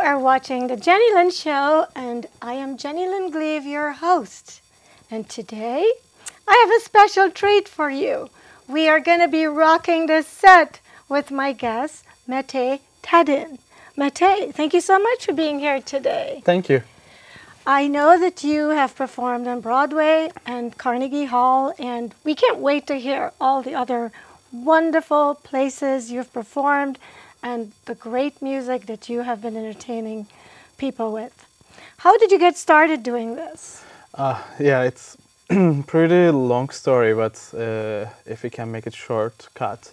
are watching the Jennylyn Show, and I am Jennylyn Gleave, your host. And today, I have a special treat for you. We are going to be rocking this set with my guest, Mete Tasin. Mete, thank you so much for being here today. Thank you. I know that you have performed on Broadway and Carnegie Hall, and we can't wait to hear all the other wonderful places you've performed and the great music that you have been entertaining people with. How did you get started doing this? Yeah, it's pretty long story, but if we can make it short, cut.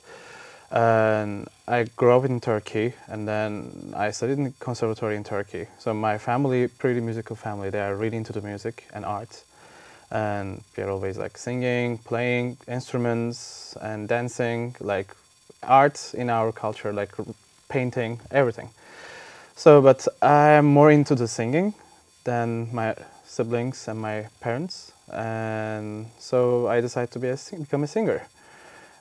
And I grew up in Turkey, and then I studied in the conservatory in Turkey. So my family, pretty musical family, they are really into the music and art. And they're always like singing, playing instruments and dancing, like art in our culture, like painting, everything. So, but I'm more into the singing than my siblings and my parents. And so I decided to become a singer.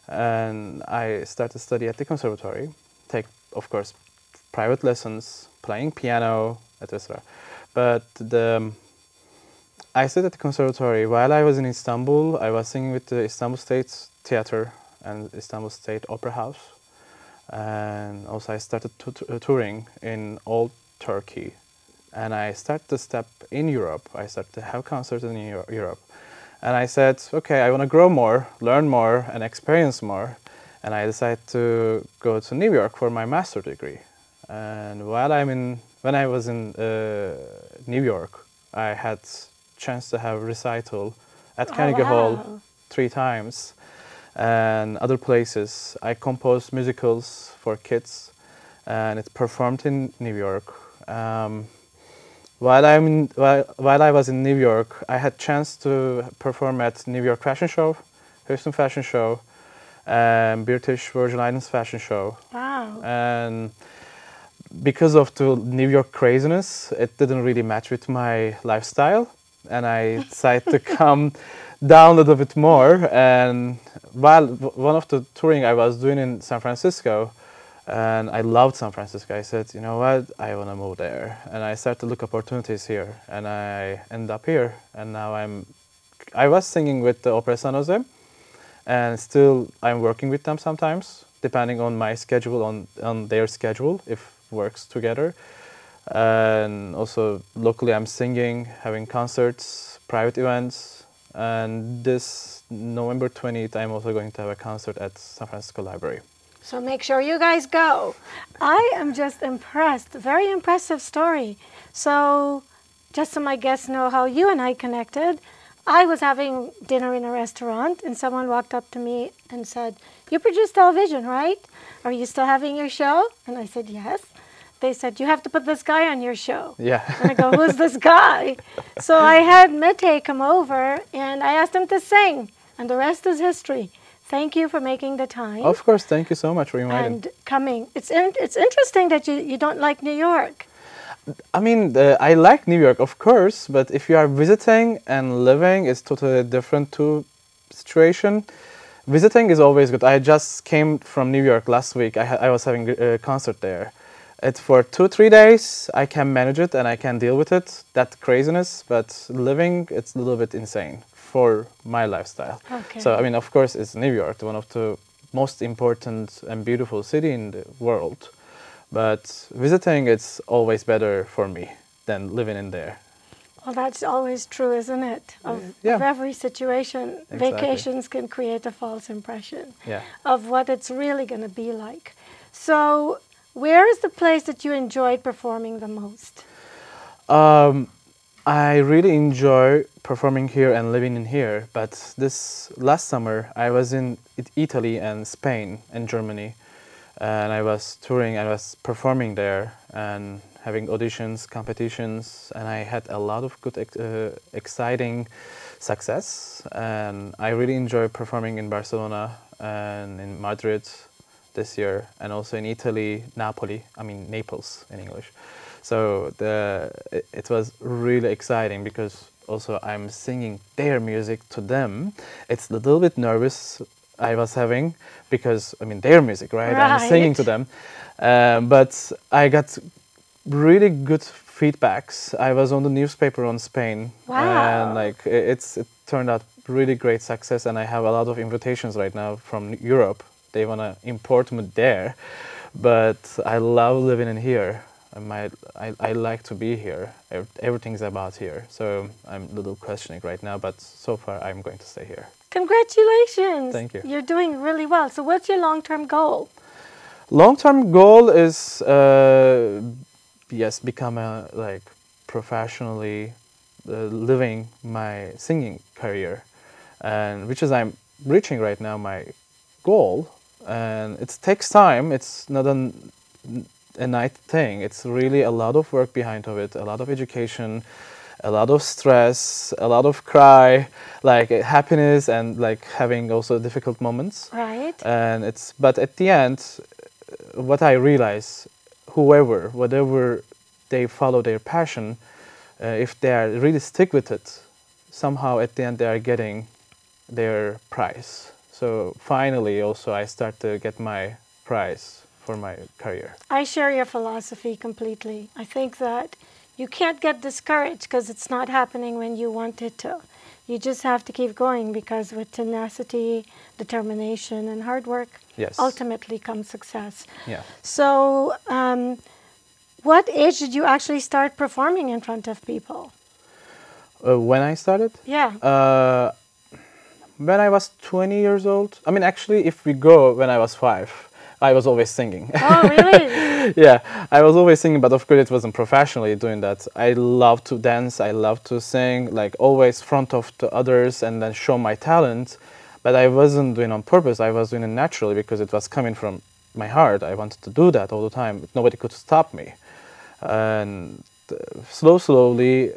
And I started to study at the conservatory, take, of course, private lessons, playing piano, etc. But I studied at the conservatory. While I was in Istanbul, I was singing with the Istanbul State Theater and Istanbul State Opera House. And also I started touring in all Turkey. And I started to step in Europe. I started to have concerts in Europe. And I said, okay, I want to grow more, learn more, and experience more. And I decided to go to New York for my master's degree. And when I was in New York, I had chance to have recital at Carnegie Hall 3 times, and other places. I composed musicals for kids, and it's performed in New York. While I was in New York, I had chance to perform at New York Fashion Show, Houston Fashion Show, and British Virgin Islands Fashion Show. Wow. And because of the New York craziness, it didn't really match with my lifestyle. And I decided to come down a little bit more. And while one of the touring I was doing in San Francisco, and I loved San Francisco, I said, you know what, I want to move there. And I started to look opportunities here, and I ended up here. And now I was singing with the Opera San Jose, and still I'm working with them sometimes, depending on my schedule, on their schedule, if works together. And also locally I'm singing, having concerts, private events. And this November 20th, I'm also going to have a concert at San Francisco Library. So make sure you guys go. I am just impressed. Very impressive story. So just so my guests know how you and I connected, I was having dinner in a restaurant and someone walked up to me and said, "You produce television, right? Are you still having your show?" And I said, "Yes." They said, "You have to put this guy on your show." Yeah. And I go, "Who's this guy?" So I had Mete come over and I asked him to sing, and the rest is history. Thank you for making the time. Of course, thank you so much for inviting. And coming. It's interesting that you don't like New York. I mean, I like New York, of course, but if you are visiting and living, it's totally different situation. Visiting is always good. I just came from New York last week. I was having a concert there. It's for 2-3 days. I can manage it and I can deal with it, that craziness, but living, it's a little bit insane for my lifestyle. Okay. So, I mean, of course, it's New York, one of the most important and beautiful city in the world. But visiting, it's always better for me than living in there. Well, that's always true, isn't it? Of every situation, Exactly. Vacations can create a false impression Yeah. of what it's really going to be like. So, where is the place that you enjoyed performing the most? I really enjoy performing here and living in here, but this last summer I was in Italy and Spain and Germany, and I was touring, I was performing there and having auditions, competitions, and I had a lot of good, exciting success. And I really enjoy performing in Barcelona and in Madrid this year, and also in Italy, Naples in English. So it was really exciting because also I'm singing their music to them. It's a little bit nervous I was having because, I mean, their music, right? I'm singing to them. But I got really good feedbacks. I was on the newspaper on Spain, Wow. and like it turned out really great success. And I have a lot of invitations right now from Europe. They wanna import me there, but I love living in here. I like to be here. Everything's about here. So I'm a little questioning right now, but so far I'm going to stay here. Congratulations. Thank you. You're doing really well. So what's your long-term goal? Long-term goal is yes, become a like professionally living my singing career, and which is I'm reaching right now my goal, and it takes time. It's not a night thing. It's really a lot of work behind of it, a lot of education, a lot of stress, a lot of cry, like happiness, and like having also difficult moments. Right. And it's, but at the end, what I realize, whatever they follow their passion, if they are really stick with it, somehow at the end they are getting their prize. So finally also I start to get my prize for my career. I share your philosophy completely. I think that you can't get discouraged because it's not happening when you want it to. You just have to keep going, because with tenacity, determination, and hard work, Yes. ultimately comes success. Yeah. So, what age did you actually start performing in front of people? When I started? Yeah. When I was 20 years old. I mean, actually, if we go when I was 5, I was always singing. Oh, really? Yeah, I was always singing, but of course it wasn't professionally doing that. I love to dance, I love to sing, like always front of the others and then show my talent. But I wasn't doing it on purpose, I was doing it naturally because it was coming from my heart. I wanted to do that all the time. Nobody could stop me. And slowly,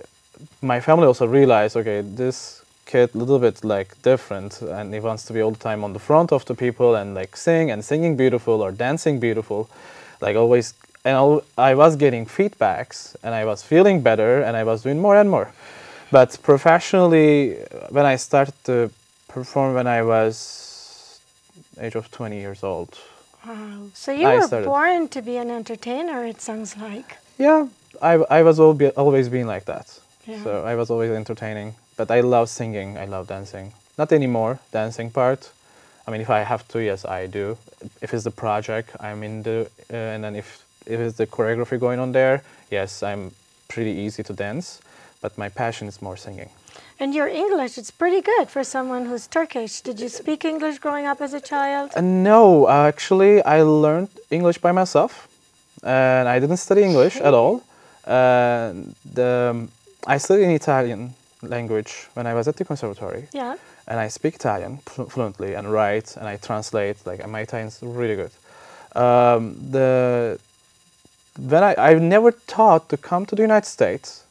my family also realized, okay, this kid a little bit like different, and he wants to be all the time on the front of the people and like sing and singing beautiful or dancing beautiful, like always. And I was getting feedbacks and I was feeling better and I was doing more and more. But professionally, when I started to perform when I was age of 20 years old. Wow. So you were born to be an entertainer, it sounds like. Yeah, I was always being like that. Yeah. So I was always entertaining. But I love singing, I love dancing. Not anymore, dancing part. I mean, if I have to, yes, I do. If it's the project, I'm in the, and then if it's the choreography going on there, yes, I'm pretty easy to dance. But my passion is more singing. And your English, it's pretty good for someone who's Turkish. Did you speak English growing up as a child? No, actually, I learned English by myself. And I didn't study English at all. I studied in Italian language when I was at the conservatory. Yeah. And I speak Italian fluently and write and I translate. Like my Italian's really good. I never thought to come to the United States,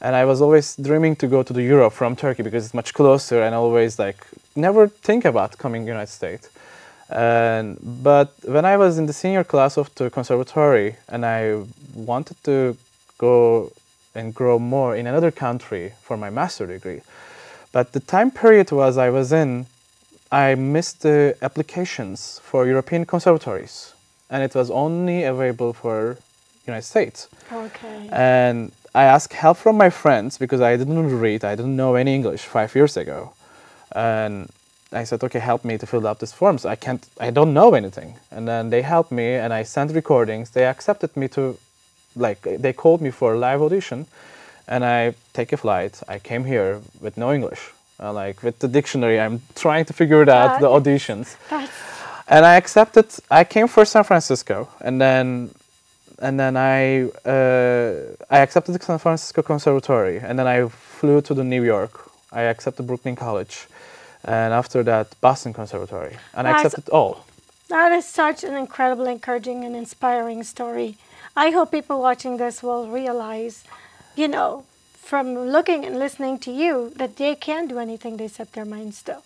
and I was always dreaming to go to the Europe from Turkey because it's much closer, and always like never think about coming to the United States. But when I was in the senior class of the conservatory and I wanted to go and grow more in another country for my master's degree. But the time period I missed the applications for European conservatories, and it was only available for United States. Okay. And I asked help from my friends because I didn't read, I didn't know any English 5 years ago. And I said, okay, help me to fill out these forms. I don't know anything. And then they helped me and I sent recordings. They accepted me to, they called me for a live audition, and I take a flight. I came here with no English. With the dictionary, I'm trying to figure it out, the auditions. And I accepted. I came for San Francisco, and then I accepted the San Francisco Conservatory, and then I flew to New York. I accepted Brooklyn College, and after that, Boston Conservatory, and I accepted all. That is such an incredible, encouraging, and inspiring story. I hope people watching this will realize, from looking and listening to you, that they can do anything they set their minds to.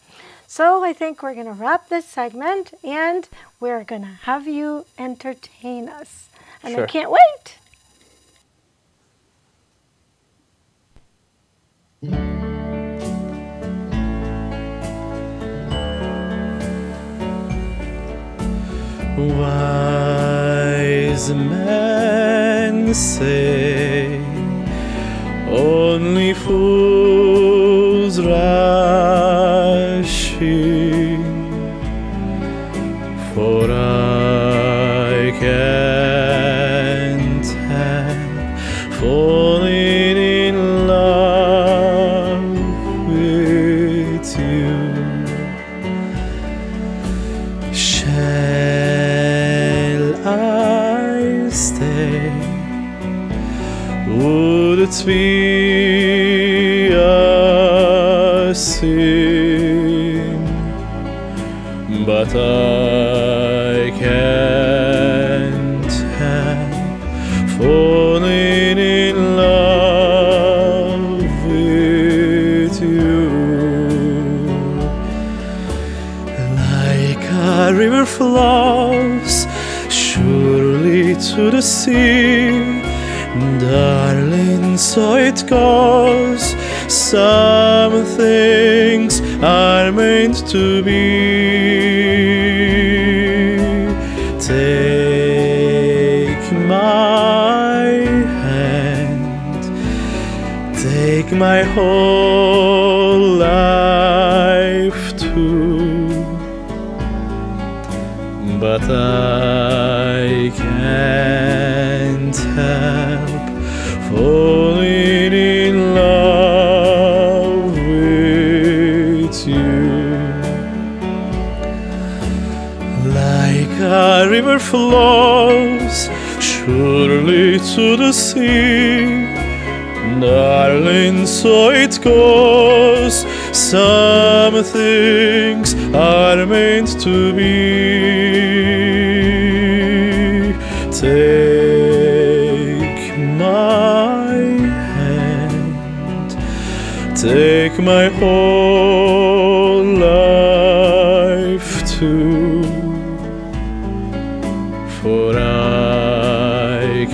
So I think we're going to wrap this segment, and we're going to have you entertain us. And Sure. I can't wait. Wise men can say only fools rush in, for I can't help falling in love with you. Shall I stay? Would it be a sin? But I can't help falling in love with you. Like a river flows surely to the sea, darling, so it goes. Some things are meant to be. Take my hand, take my whole life too, but I can't help falling in love with you. Like a river flows surely to the sea, darling, so it goes. Some things are meant to be. Take my hand, take my whole life too, for I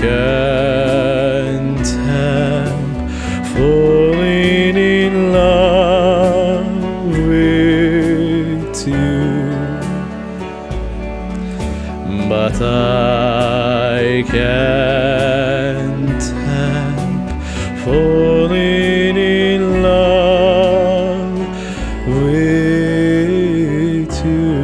can't help falling in love with you, but I can't help falling in love with you.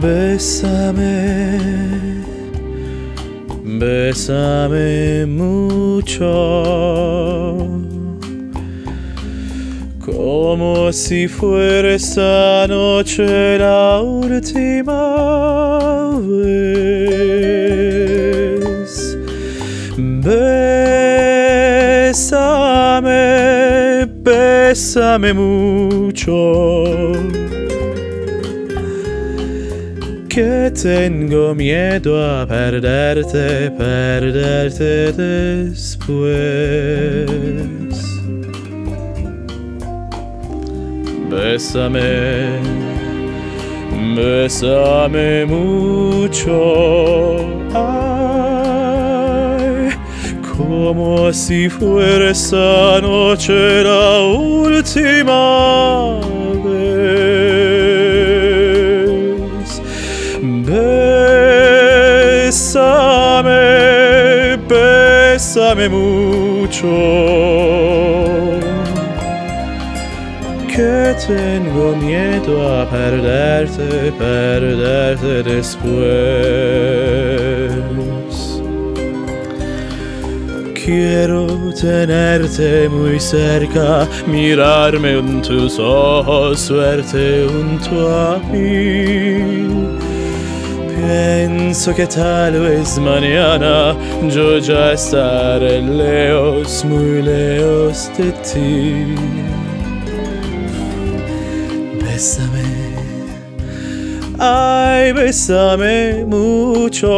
Besame, besame mucho, como si fuera esta noche la última vez. Besame, besame mucho, que tengo miedo a perderte, perderte después. Bésame, bésame mucho, ay, como si fuera esta noche la última vez. Bésame, bésame mucho, que tengo miedo a perderte, perderte después. Quiero tenerte muy cerca, mirarme en tus ojos, verte junto a mí. Pienso que tal vez mañana yo ya estaré lejos, muy lejos de ti. Bésame, ay, bésame mucho,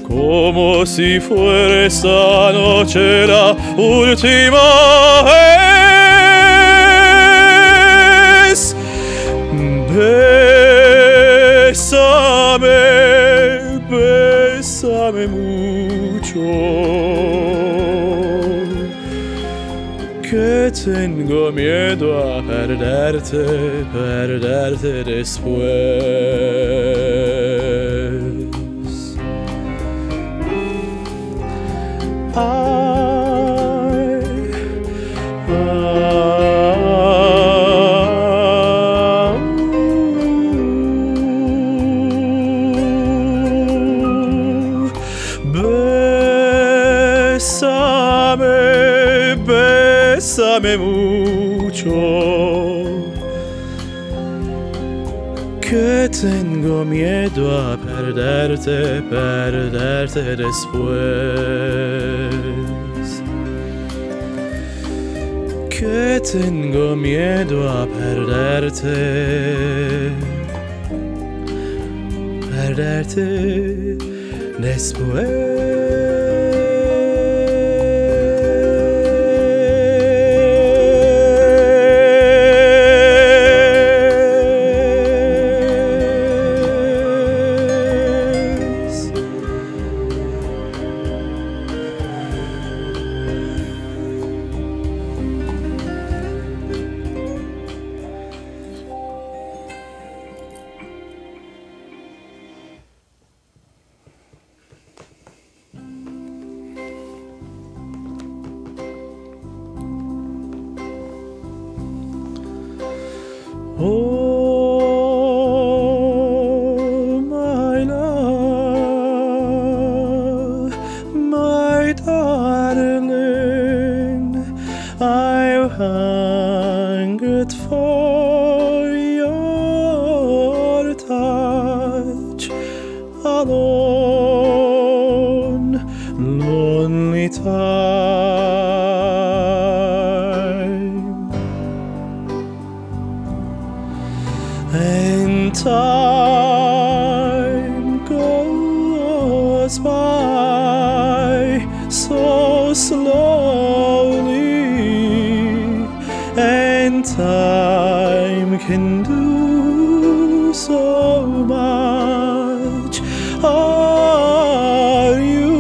como si fuera esta noche la última vez. Bésame, bésame mucho, que tengo miedo a perderte, perderte después. Bésame, bésame mucho, que tengo miedo a perderte, perderte después. Que tengo miedo a perderte, perderte después. Oh, my love, my darling, I've hungered for your touch alone, lonely and time goes by so slowly, and time can do so much. Are you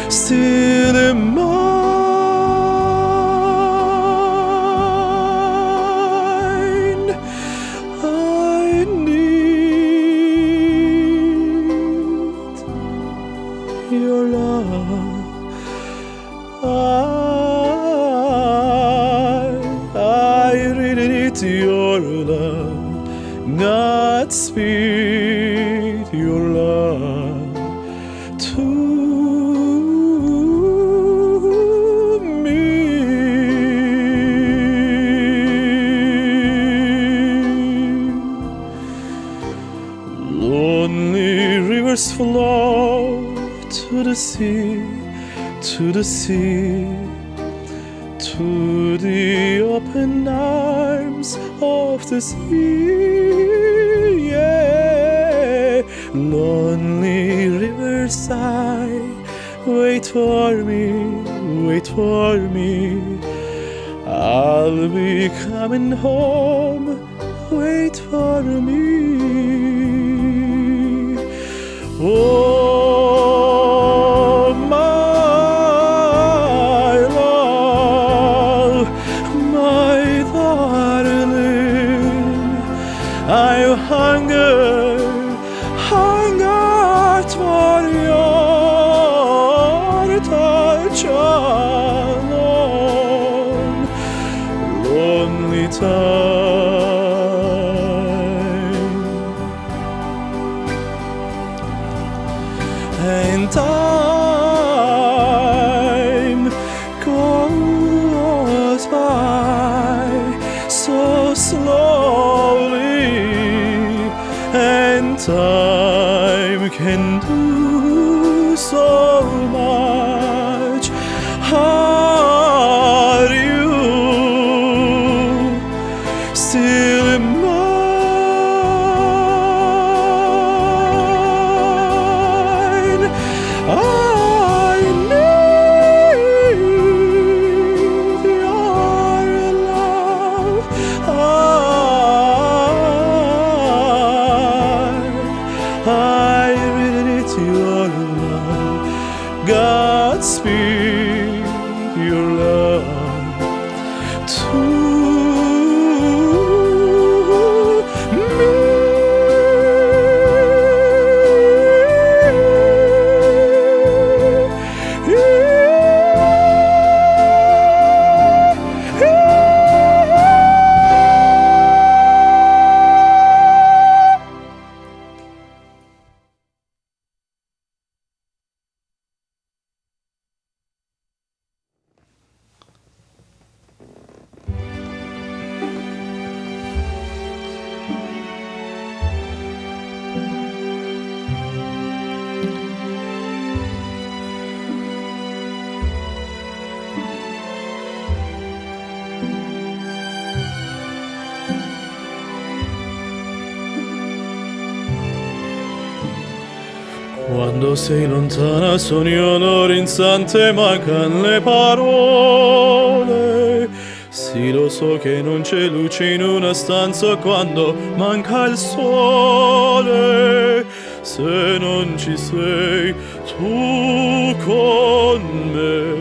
still in mine? Your love, I really need your love, Godspeed your love to me. Lonely rivers flow to the sea, to the sea, to the open arms of the sea. Yeah. Lonely riverside, wait for me, wait for me. I'll be coming home, wait for me. Oh, my love, my darling, I hungered for your touch alone, lonely and time goes by so slowly, and time can do so much. Are you still in mine? I need your love. I really need your love. Godspeed your love to Quando sei lontana sogno l'orizzonte, mancan le parole. Sì, lo so che non c'è luce in una stanza quando manca il sole. Se non ci sei tu con me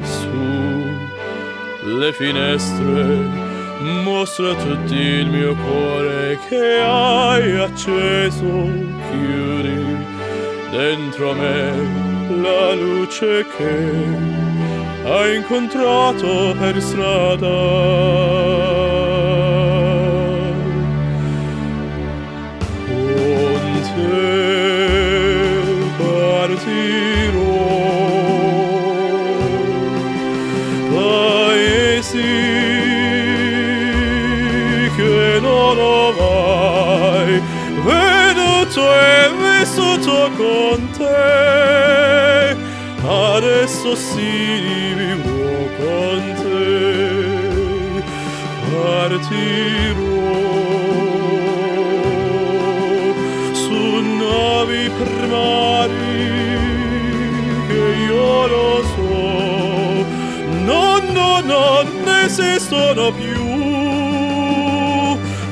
su le finestre. Mostra tutti il mio cuore che hai acceso, chiudi dentro me la luce che hai incontrato per strada. Con te partirò, paesi che non ho mai veduto e vissuto con te, adesso sì vivrò con te, partirò su navi per mari che io lo so, non esistono più.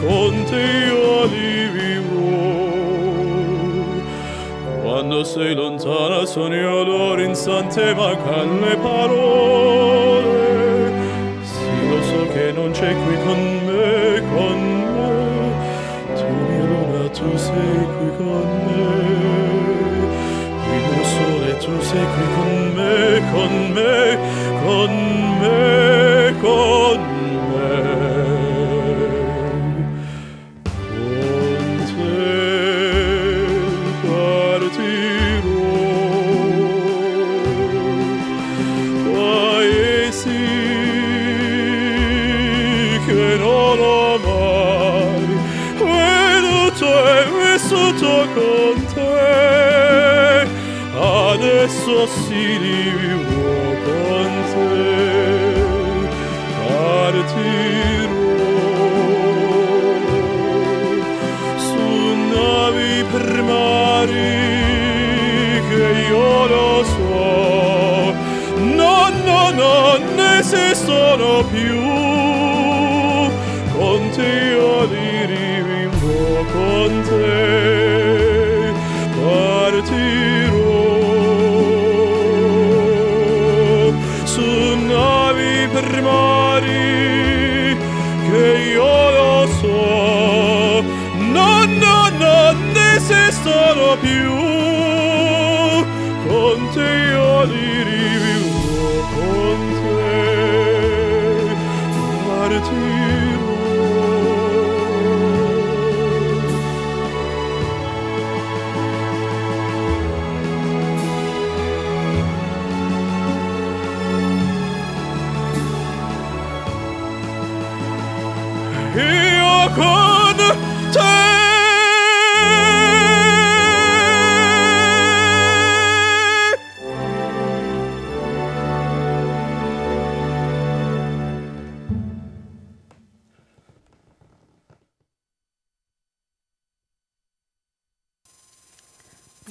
Con te io li vivrò. Quando sei lontana sogno l'orizzonte, mancan le parole. Sì, lo so che non c'è qui con me, con me. Tu mia luna, tu sei qui con me. Il mio sole, tu sei qui con me, con me, con me, con me. Con te, adesso sì vivrò con te, partirò su navi per mari che io lo so, non esistono più, con te io li rivivrò con te. Partirò su navi per mari che io lo so, non esistono più, con te io li rivivrò con te, partirò. Io con te.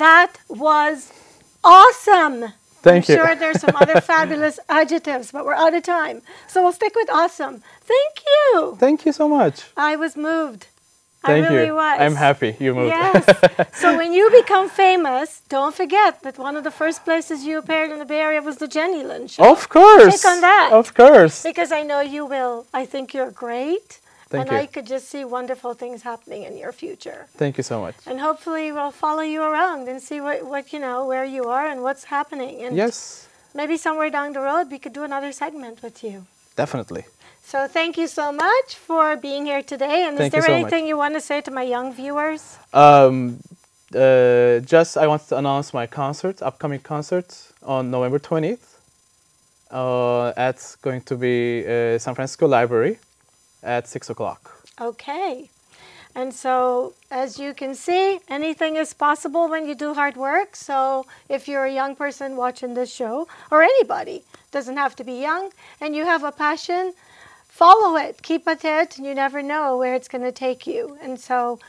That was awesome. Thank you. I'm sure there's some other fabulous adjectives, but we're out of time. So we'll stick with awesome. Thank you. Thank you so much. I was moved. Thank I really you. was. I'm happy you moved. Yes. So when you become famous, don't forget that one of the first places you appeared in the Bay Area was the Jennylyn show. Of course. Check on that. Of course. Because I know you will. I think you're great. Thank and you. I could just see wonderful things happening in your future. Thank you so much. And hopefully we'll follow you around and see what you know, where you are and what's happening. And Yes. maybe somewhere down the road we could do another segment with you. Definitely. So thank you so much for being here today. And Thank is you there so anything you want to say to my young viewers? Just I want to announce my concert, upcoming concert on November 20th. It's going to be San Francisco Library at 6 o'clock. Okay. And so, as you can see, anything is possible when you do hard work. So if you're a young person watching this show, or anybody, doesn't have to be young, and you have a passion, follow it, keep at it, and you never know where it's going to take you. And so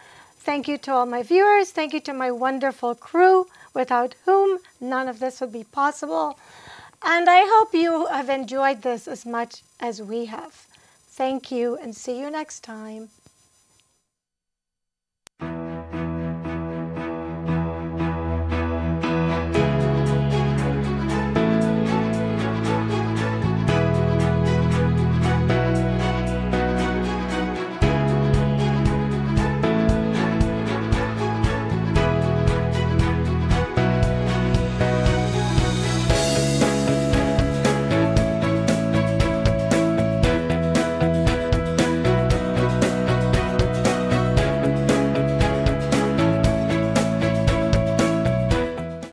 thank you to all my viewers. Thank you to my wonderful crew, without whom none of this would be possible. And I hope you have enjoyed this as much as we have. Thank you, and see you next time.